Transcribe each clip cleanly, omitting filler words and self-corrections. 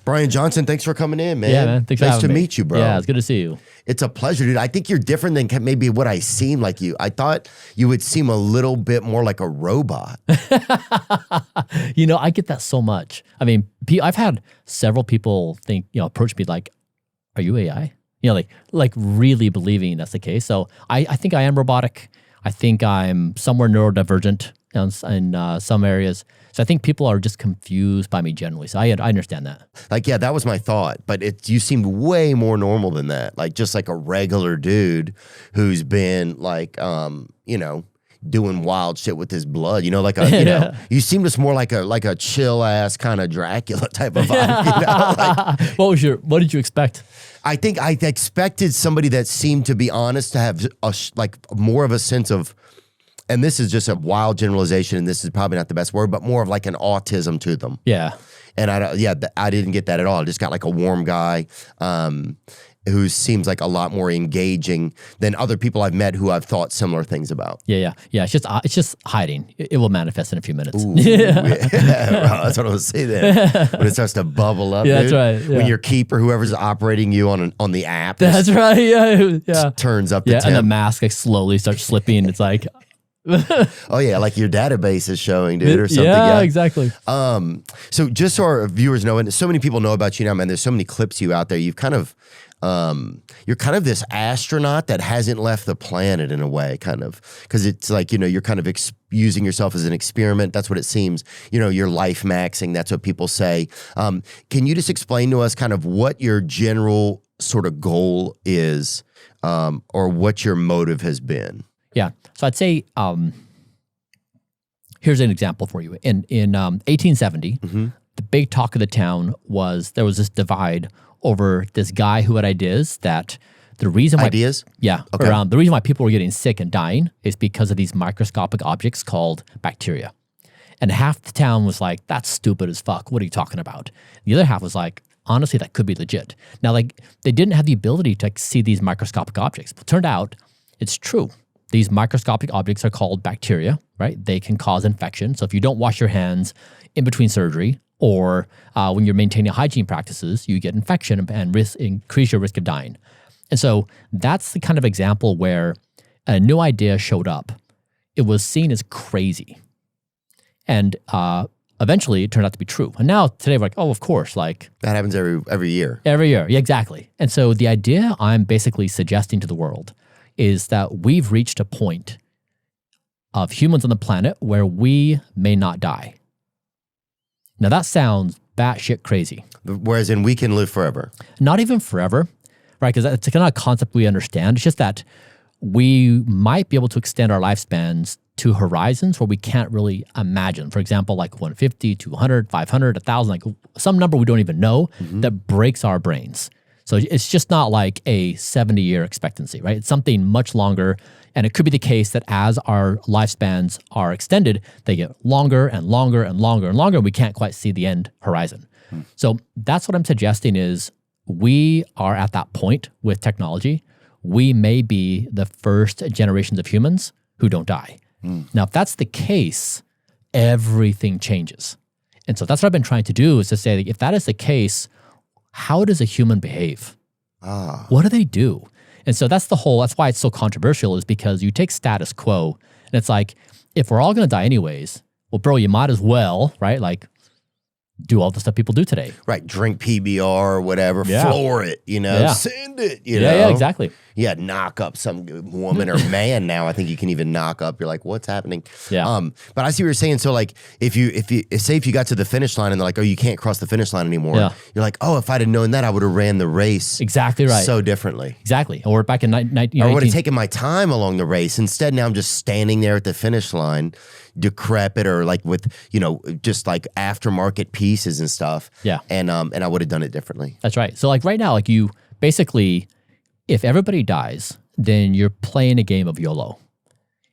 Bryan Johnson, thanks for coming in, man. Yeah, man. Thanks for nice having to me. meet you, bro. Yeah, it's good to see you. It's a pleasure, dude. I think you're different than maybe what I seem like you. I thought you would seem a little bit more like a robot. I get that so much. I mean, I've had several people approach me like, "Are you AI?" Like really believing that's the case. So I think I am robotic. I think I'm somewhere neurodivergent in some areas. So I think people are just confused by me generally. So I understand that. Like, yeah, that was my thought. But you seemed way more normal than that. Like, just like a regular dude who's been like, doing wild shit with his blood. You seem just more like a chill ass kind of Dracula type of vibe. What did you expect? I think I expected somebody that seemed to be honest to have more of a sense of, and this is just a wild generalization, and this is probably not the best word, but more of like an autism to them. Yeah. And I didn't get that at all. I just got like a warm guy who seems like a lot more engaging than other people I've met who I've thought similar things about. Yeah. It's just hiding. It will manifest in a few minutes. Ooh, yeah. Well, that's what I was saying there. When it starts to bubble up, yeah, dude. That's right. Yeah. When your keeper, whoever's operating you on the app, that's right. Yeah. Turns up the temp. And the mask slowly starts slipping. It's like, oh yeah, like your database is showing, dude, or something. Yeah, exactly. So just so our viewers know, and so many people know about you now, man. There's so many clips of you out there. You've kind of, you're kind of this astronaut that hasn't left the planet in a way, kind of, because it's like you're kind of using yourself as an experiment. That's what it seems. You're life maxing. That's what people say. Can you just explain to us kind of what your general sort of goal is, or what your motive has been? Yeah. So I'd say, here's an example for you. In 1870, the big talk of the town was there was this divide over this guy who had ideas that the reason why the reason why people were getting sick and dying is because of these microscopic objects called bacteria. And half the town was like, "That's stupid as fuck. What are you talking about?" The other half was like, "Honestly, that could be legit." Now, like, they didn't have the ability to see these microscopic objects, but it turned out it's true. These microscopic objects are called bacteria, right? They can cause infection. So if you don't wash your hands in between surgery or when you're maintaining hygiene practices, you get infection and increase your risk of dying. And so that's the kind of example where a new idea showed up. It was seen as crazy. And eventually it turned out to be true. And now today we're like, oh, of course. Like that happens every year. Every year. Yeah, exactly. And so the idea I'm basically suggesting to the world is that we've reached a point of humans on the planet where we may not die. Now that sounds batshit crazy. Whereas in we can live forever. Not even forever, right? Because it's kind of a concept we understand. It's just that we might be able to extend our lifespans to horizons where we can't really imagine. For example, like 150, 200, 500, 1,000, like some number we don't even know that breaks our brains. So it's just not like a 70-year expectancy, right? It's something much longer. And it could be the case that as our lifespans are extended, they get longer and longer and longer and longer, and we can't quite see the end horizon. So that's what I'm suggesting is we are at that point with technology. We may be the first generations of humans who don't die. Now, if that's the case, everything changes. And so that's what I've been trying to do is to say, if that is the case, how does a human behave? What do they do? And so that's why it's so controversial, is because you take status quo and it's like, if we're all going to die anyways, well, bro, you might as well, right? Like do all the stuff people do today. Right. Drink PBR or whatever, floor it, send it, Yeah, exactly. Yeah, knock up some woman or man now. I think you can even knock up. You're like, what's happening? Yeah. But I see what you're saying. So like, if you got to the finish line and they're like, oh, you can't cross the finish line anymore. Yeah. You're like, oh, if I'd have known that, I would have ran the race. Exactly right. So differently. Exactly. Or back in 1918. I would have taken my time along the race. Instead, now I'm just standing there at the finish line, decrepit or like with, just like aftermarket pieces and stuff. Yeah. And I would have done it differently. That's right. So like right now, like you basically, if everybody dies, then you're playing a game of YOLO.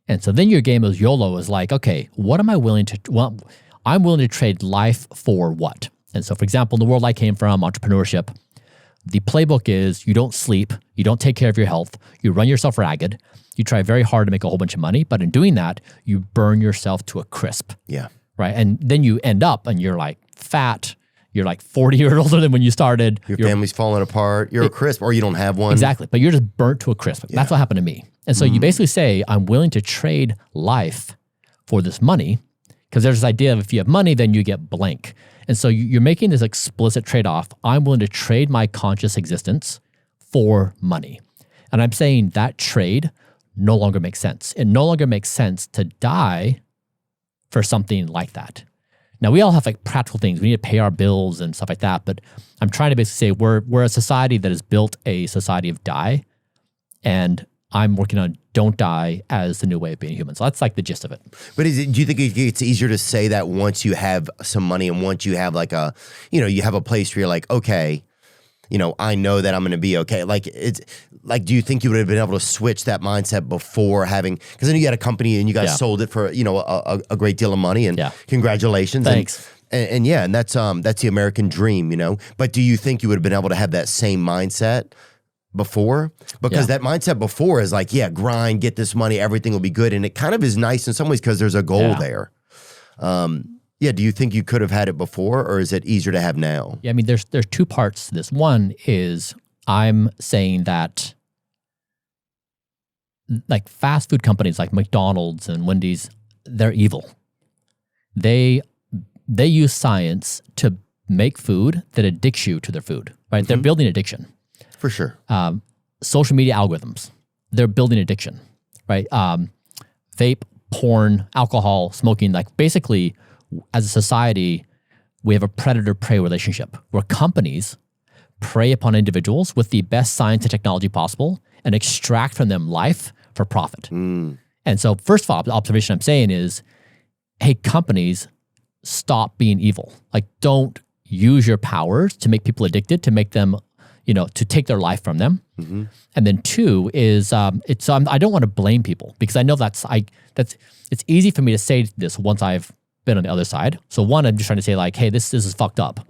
And so then your game of YOLO is like, okay, what am I willing to, well, I'm willing to trade life for what? And so for example, in the world I came from, entrepreneurship, the playbook is you don't sleep, you don't take care of your health, you run yourself ragged, you try very hard to make a whole bunch of money, but in doing that, you burn yourself to a crisp. Yeah. Right? And then you end up and you're like fat, you're like 40 years older than when you started. Your family's falling apart. You're a crisp, or you don't have one. Exactly. But you're just burnt to a crisp. That's what happened to me. And so you basically say, I'm willing to trade life for this money, because there's this idea of if you have money, then you get blank. And so you're making this explicit trade-off. I'm willing to trade my conscious existence for money. And I'm saying that trade no longer makes sense. It no longer makes sense to die for something like that. Now, we all have like practical things. We need to pay our bills and stuff like that. But I'm trying to basically say we're a society that has built a society of die, and I'm working on don't die as the new way of being human. So that's like the gist of it. But do you think it's easier to say that once you have some money and once you have like you have a place where you're like, okay, I know that I'm going to be okay. Like it's like, do you think you would have been able to switch that mindset before having, because then you had a company and you guys sold it for, a great deal of money, and congratulations. Thanks. And that's the American dream, but do you think you would have been able to have that same mindset before? Because that mindset before is like, grind, get this money, everything will be good. And it kind of is nice in some ways because there's a goal there. Do you think you could have had it before, or is it easier to have now? Yeah, I mean, there's two parts to this. One is I'm saying that like fast food companies like McDonald's and Wendy's, they're evil. They use science to make food that addicts you to their food, right? They're building addiction. For sure. Social media algorithms, they're building addiction, right? Vape, porn, alcohol, smoking, like basically as a society, we have a predator-prey relationship where companies prey upon individuals with the best science and technology possible and extract from them life for profit. And so first of all, the observation I'm saying is, hey, companies, stop being evil. Like, don't use your powers to make people addicted, to make them, to take their life from them. And then two is, I don't want to blame people, because I know it's easy for me to say this once I've been on the other side. So one, I'm just trying to say like, hey, this is fucked up.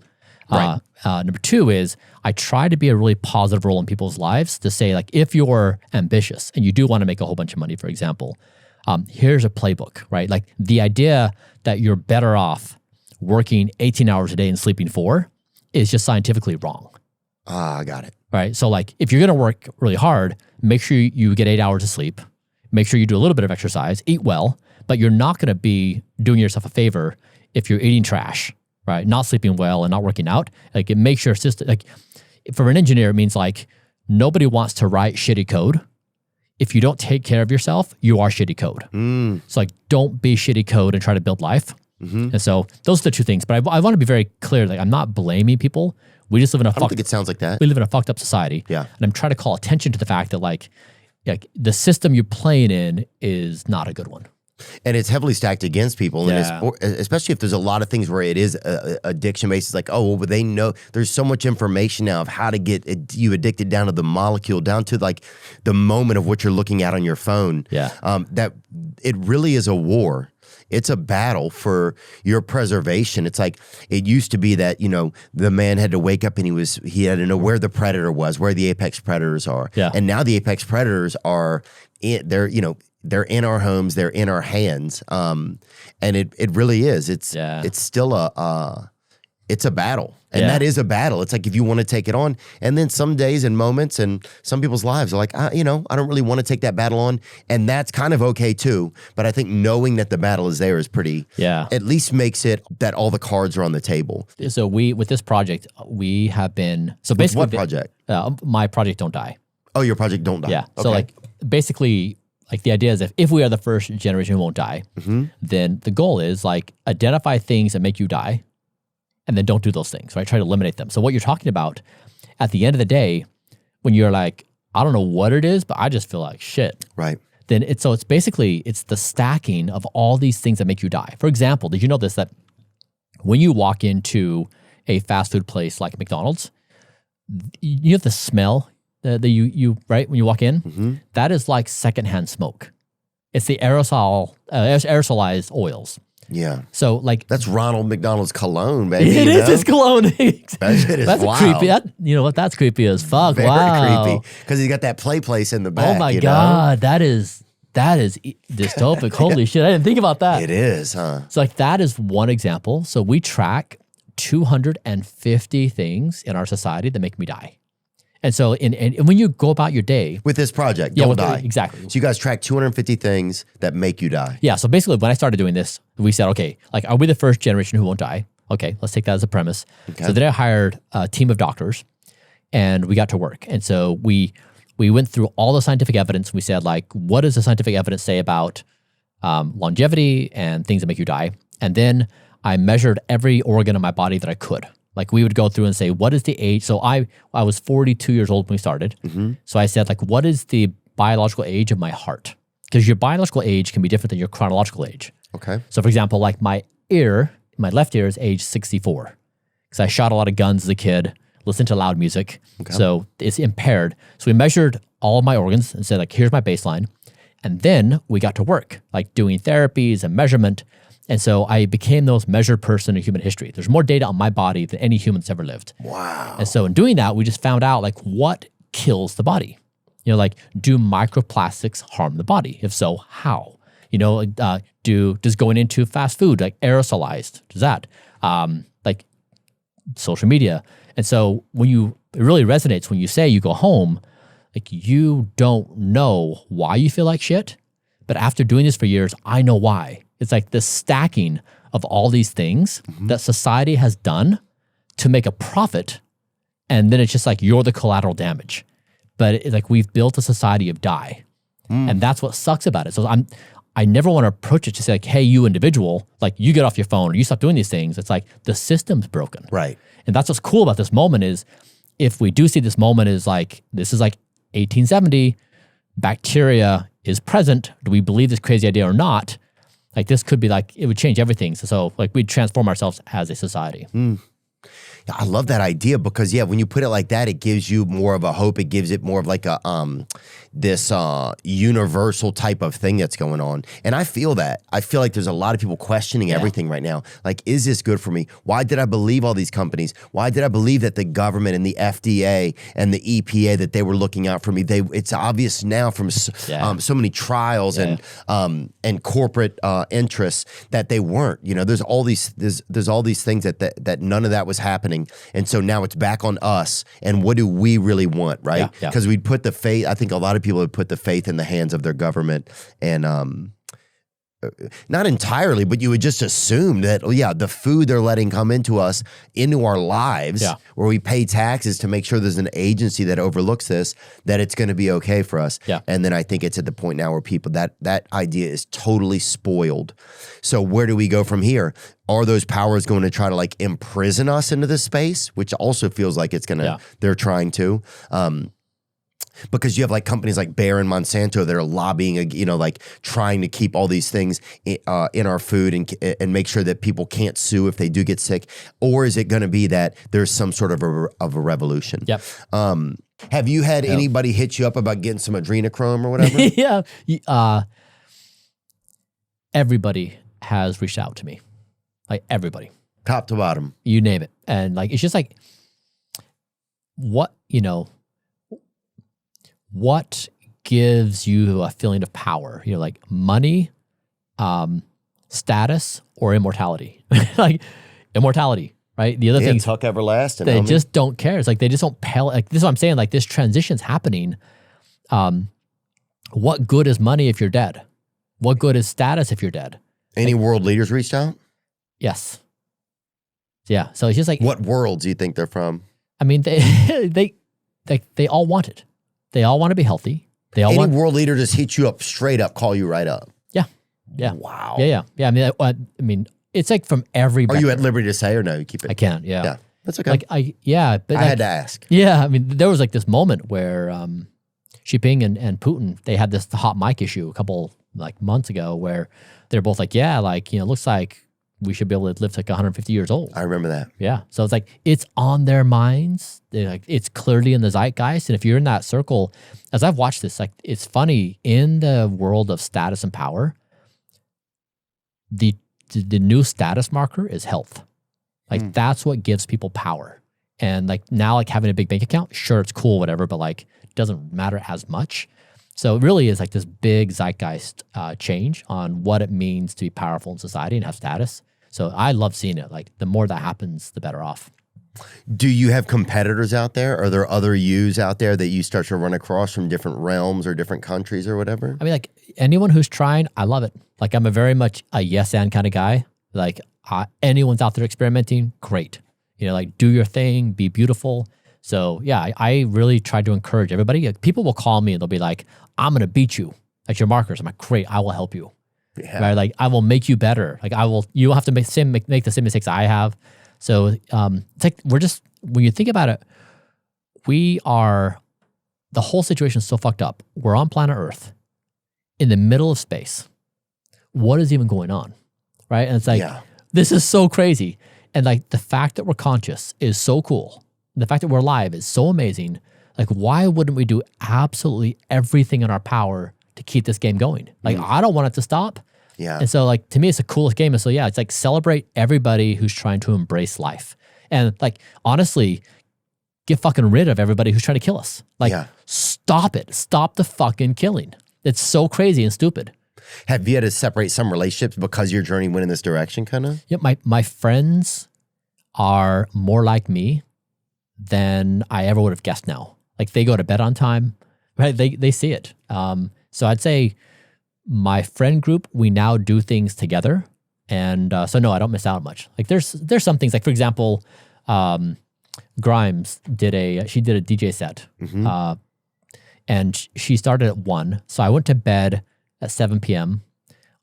Right. Number two is I try to be a really positive role in people's lives to say like, if you're ambitious and you do want to make a whole bunch of money, for example, here's a playbook, right? Like the idea that you're better off working 18 hours a day and sleeping 4 is just scientifically wrong. I got it. Right. So like if you're going to work really hard, make sure you get 8 hours of sleep, make sure you do a little bit of exercise, eat well, but you're not going to be doing yourself a favor if you're eating trash, right? Not sleeping well and not working out. Like it makes your system, like for an engineer, it means like nobody wants to write shitty code. If you don't take care of yourself, you are shitty code. So like don't be shitty code and try to build life. And so those are the two things. But I want to be very clear, like I'm not blaming people. We just live in I don't think it sounds like that. We live in a fucked up society. Yeah. And I'm trying to call attention to the fact that like the system you're playing in is not a good one. And it's heavily stacked against people, and especially if there's a lot of things where it is addiction based. It's like, but they know there's so much information now of how to get you addicted down to the molecule, down to like the moment of what you're looking at on your phone. That it really is a war. It's a battle for your preservation. It's like it used to be that, the man had to wake up and he had to know where the predator was, where the apex predators are. And now the apex predators are they're in our homes, they're in our hands. And it really is. It's still it's a battle. And that is a battle. It's like if you want to take it on, and then some days and moments and some people's lives are like, I don't really want to take that battle on. And that's kind of okay too. But I think knowing that the battle is there is pretty, at least makes it that all the cards are on the table. So with this project, we have been, so basically. What project? My project Don't Die. Oh, your project Don't Die. Yeah. Okay. So like basically, like the idea is if we are the first generation who won't die, then the goal is like identify things that make you die, and then don't do those things, right? Try to eliminate them. So what you're talking about at the end of the day, when you're like, I don't know what it is, but I just feel like shit. Right. Then it's the stacking of all these things that make you die. For example, did you know this, that when you walk into a fast food place like McDonald's, you have the smell that you right when you walk in, that is like secondhand smoke. It's the aerosolized oils. Yeah. So like that's Ronald McDonald's cologne, baby. It is his cologne. That shit is that's wild. Creepy. You know what? That's creepy as fuck. Very wow. creepy. Because he's got that play place in the back. Oh my God. That is dystopic. Holy shit. I didn't think about that. It is, huh? So like that is one example. So we track 250 things in our society that make me die. And so and when you go about your day. With this project, don't die. Exactly. So you guys track 250 things that make you die. Yeah. So basically when I started doing this, we said, okay, like, are we the first generation who won't die? Okay, let's take that as a premise. Okay. So then I hired a team of doctors and we got to work. And so we went through all the scientific evidence. We said, like, what does the scientific evidence say about longevity and things that make you die? And then I measured every organ in my body that I could. Like, we would go through and say, what is the age? So I was 42 years old when we started. Mm-hmm. So I said, like, what is the biological age of my heart? Because your biological age can be different than your chronological age. Okay. So for example, like my left ear is age 64. Because I shot a lot of guns as a kid, listened to loud music. Okay. So it's impaired. So we measured all of my organs and said, like, here's my baseline. And then we got to work, like doing therapies and measurement. And so I became the most measured person in human history. There's more data on my body than any human's ever lived. Wow. And so in doing that, we just found out, like, what kills the body? You know, like, do microplastics harm the body? If so, how? You know, does going into fast food, like aerosolized, does that? Like social media. And so it really resonates when you say you go home, like, you don't know why you feel like shit, but after doing this for years, I know why. It's like the stacking of all these things that society has done to make a profit. And then it's just like, you're the collateral damage. But it's like, we've built a society of die. And that's what sucks about it. So I never want to approach it to say, like, hey, you individual, like, you get off your phone or you stop doing these things. It's like, the system's broken. Right. And that's what's cool about this moment is, if we do see this moment is like, this is like 1870, bacteria is present. Do we believe this crazy idea or not? Like, this could be like, it would change everything. So like, we'd transform ourselves as a society. Yeah, I love that idea because, yeah, when you put it like that, it gives you more of a hope. It gives it more of like a this universal type of thing that's going on. And I feel that. I feel like there's a lot of people questioning everything right now. Like, is this good for me? Why did I believe all these companies? Why did I believe that the government and the FDA and the EPA, that they were looking out for me? It's obvious now from so many trials and corporate interests that they weren't. You know, there's all these things that none of that was happening. And so now it's back on us. And what do we really want, right? Because we'd put the faith, I think a lot of people would put the faith in the hands of their government, and not entirely, but you would just assume that, the food they're letting come into our lives, where we pay taxes to make sure there's an agency that overlooks this, that it's going to be okay for us. Yeah. And then I think it's at the point now where people, that idea is totally spoiled. So where do we go from here? Are those powers going to try to, like, imprison us into this space, which also feels like it's going to, they're trying to, because you have like companies like Bayer and Monsanto that are lobbying, like trying to keep all these things in our food and make sure that people can't sue if they do get sick. Or is it going to be that there's some sort of a revolution? Yep. Have you had anybody hit you up about getting some adrenochrome or whatever? Yeah. Everybody has reached out to me. Like, everybody. Top to bottom. You name it. And like, it's just like, what gives you a feeling of power? You know, like money, status, or immortality? Like, immortality, right? The other things, tuck everlasting. They just don't care. It's like, they just don't pale. Like, this is what I'm saying. Like, this transition's happening. What good is money if you're dead? What good is status if you're dead? Any world leaders reached out? Yes. Yeah. So it's just like, what worlds do you think they're from? I mean, they all want it. They all want to be healthy. Any world leader just hit you up straight up, call you right up. Yeah. Yeah. Wow. Yeah. I mean, it's like from every. Are you at liberty to say, or no? You keep it. I can't. Yeah. Yeah. That's okay. But I had to ask. Yeah. I mean, there was like this moment where Xi Jinping and Putin, they had this hot mic issue a couple like months ago where they're both like, looks like we should be able to live to like 150 years old. I remember that. Yeah. So it's like, it's on their minds. It's clearly in the zeitgeist. And if you're in that circle, as I've watched this, like, it's funny, in the world of status and power, the new status marker is health. Like, that's what gives people power. And like, now, like, having a big bank account, sure, it's cool, whatever, but like, it doesn't matter as much. So it really is like this big zeitgeist change on what it means to be powerful in society and have status. So I love seeing it. Like the more that happens, the better off. Do you have competitors out there? Are there other yous out there that you start to run across from different realms or different countries or whatever? I mean, like anyone who's trying, I love it. Like I'm a very much a yes and kind of guy. Like anyone's out there experimenting, great. You know, like do your thing, be beautiful. So yeah, I really try to encourage everybody. Like, people will call me and they'll be like, I'm going to beat you at your markers. I'm like, great, I will help you. Yeah. Right? Like I will make you better. Like you don't have to make the same mistakes I have. So it's like when you think about it, the whole situation is so fucked up. We're on planet Earth in the middle of space. What is even going on? Right? And it's like, this is so crazy. And like the fact that we're conscious is so cool. The fact that we're alive is so amazing. Like, why wouldn't we do absolutely everything in our power to keep this game going? Like, I don't want it to stop. Yeah. And so like, to me, it's the coolest game. And so yeah, it's like celebrate everybody who's trying to embrace life. And like, honestly, get fucking rid of everybody who's trying to kill us. Like, stop it. Stop the fucking killing. It's so crazy and stupid. Have you had to separate some relationships because your journey went in this direction, kind of? Yeah, my friends are more like me than I ever would have guessed now. Like they go to bed on time, right? They see it. So I'd say my friend group, we now do things together. And so no, I don't miss out much. Like there's some things, like for example, Grimes did a DJ set. And she started at 1. So I went to bed at 7 p.m.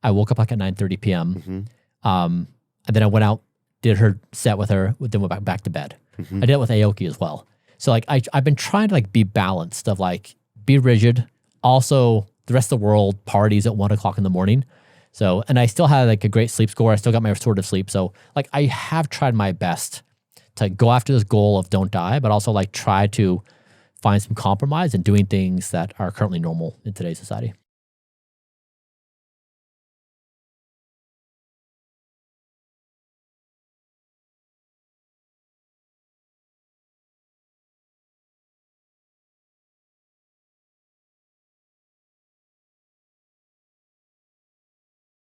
I woke up like at 9:30 p.m. And then I went out, did her set with her, then went back to bed. I did it with Aoki as well. So like I've been trying to like be balanced of like be rigid. Also the rest of the world parties at 1 o'clock in the morning. So, and I still had like a great sleep score. I still got my restorative sleep. So like I have tried my best to go after this goal of don't die, but also like try to find some compromise in doing things that are currently normal in today's society.